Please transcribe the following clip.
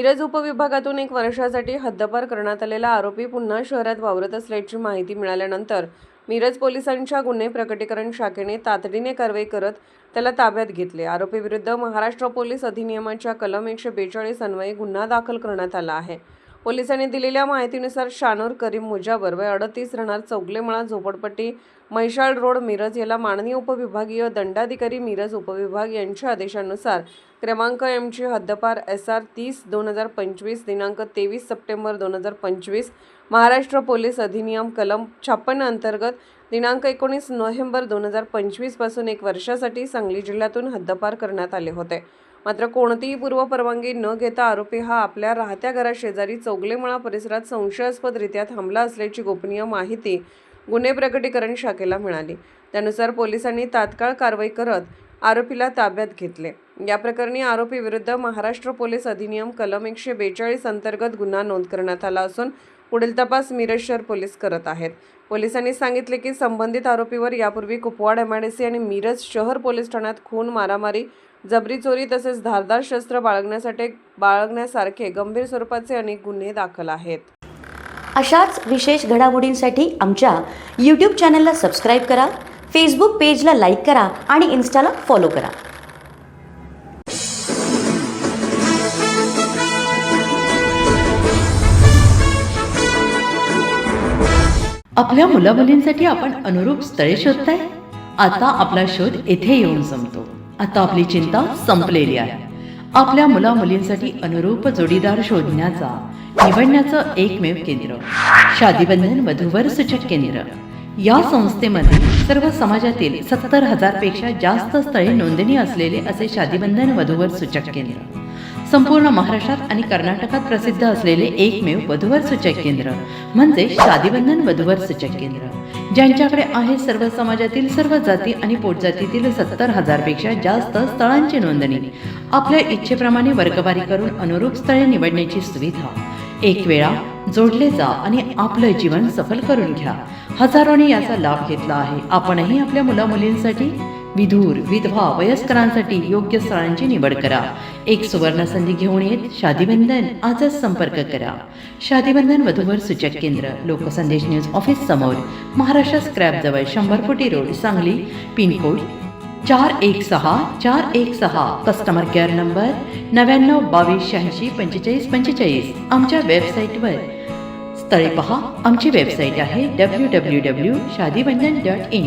मिरज उपविभागातून 1 वर्षासाठी हद्दपार करण्यात आलेला आरोपी पुन्हा शहरात वावरत असल्याची माहिती मिळाल्यानंतर मिरज पोलिसांच्या गुन्हे प्रकटीकरण शाखेने तातडीने कारवाई करत त्याला ताब्यात घेतले। आरोपीविरुद्ध महाराष्ट्र पोलीस अधिनियमाच्या कलम 142 अन्वये गुन्हा दाखल करण्यात आला आहे। पोलिसांनी दिलेल्या माहितीनुसार शानूर करीम मुजावर वय 38 राहणार चौगलेमळा झोपडपट्टी म्हैसाळ रोड मिरज याला माननीय उपविभागीय दंडाधिकारी मिरज उपविभाग यांच्या आदेशानुसार क्रमांक एमची हद्दपार SR 30/2025 दिनांक 23 सप्टेंबर 2025 महाराष्ट्र पोलीस अधिनियम कलम 56 अंतर्गत दिनांक 19 नोव्हेंबर 2025 पासून 1 वर्षासाठी सांगली जिल्ह्यातून हद्दपार करण्यात आले होते। मात्र कोणतीही पूर्व परवानगी न घेता आरोपी हा आपल्या राहत्या घराशेजारी चौगलेमळा परिसरात संशयास्पदरित्या थांबला असल्याची गोपनीय माहिती गुन्हे प्रकटीकरण शाखेला मिळाली। त्यानुसार पोलिसांनी तात्काळ कारवाई करत आरोपीला ताब्यात घेतले। या प्रकरणी आरोपी विरुद्ध महाराष्ट्र पोलीस अधिनियम कलम 142 अंतर्गत गुन्हा नोंद करण्यात आला असून पुढील तपास मिरज शहर पोलीस करत आहेत। पोलिसांनी सांगितले की संबंधित आरोपीवर यापूर्वी कुपवाड MIDC आणि मिरज शहर पोलीस ठाण्यात खून, मारामारी, जबरी चोरी तसेच धारदार शस्त्र बाळगण्यासारखे गंभीर स्वरूपाचे अनेक गुन्हे दाखल आहेत। अशाच विशेष घडामोडींसाठी आमच्या YouTube चॅनलला सबस्क्राईब करा, Facebook पेजला लाईक करा आणि Instaला फॉलो करा। आपल्या मुलामुलींसाठी आपण अनुरूप स्थळे शोधताय? आता आपला शोध येथे येऊन संपतो। आता आपली चिंता संपलेली आहे। आपल्या मुलामुलींसाठी अनुरूप जोडीदार निवडण्याचं एकमेव केंद्र शादीबंधन वधूवर सूचक केंद्र। या संस्थेमध्ये सर्व समाजातील 70,000 पेक्षा जास्त स्थळे नोंदणी असलेले असे शादीबंधन वधूवर सूचक केंद्र, संपूर्ण महाराष्ट्रात आणि कर्नाटकात प्रसिद्ध असलेले एकमेव वधूवर सूचक केंद्र म्हणजे शादीबंधन वधूवर सूचक केंद्र, ज्यांच्याकडे आहे सर्व समाजातील सर्व जाती आणि पोटजातीतील 70,000 पेक्षा जास्त स्थळांची नोंदणी। आपल्या इच्छेप्रमाणे वर्गवारी करून अनुरूप स्थळे निवडण्याची सुविधा। एक वेळा जोडले जा आणि आपलं जीवन सफल करून घ्या। हजारोंनी याचा लाभ घेतला आहे। आपणही आपल्या मुलामुलींसाठी, विधूर, विधवा, वयस्करांसाठी योग्य स्थळांची निवड करा। एक सुवर्ण संधी घेऊन येत शादीबंधन आजच संपर्क करा। शादीबंधन वधूवर सूचक केंद्र, लोकसंदेश न्यूज ऑफिस समोर, महाराष्ट्र स्क्रॅप जवळ, 100 फुटी road, Sangli, pincode 416 customer care number 9922864545। आमच्या वेबसाईटवर स्थळे पहा। आमची वेबसाईट आहे www.shadibandhan.in।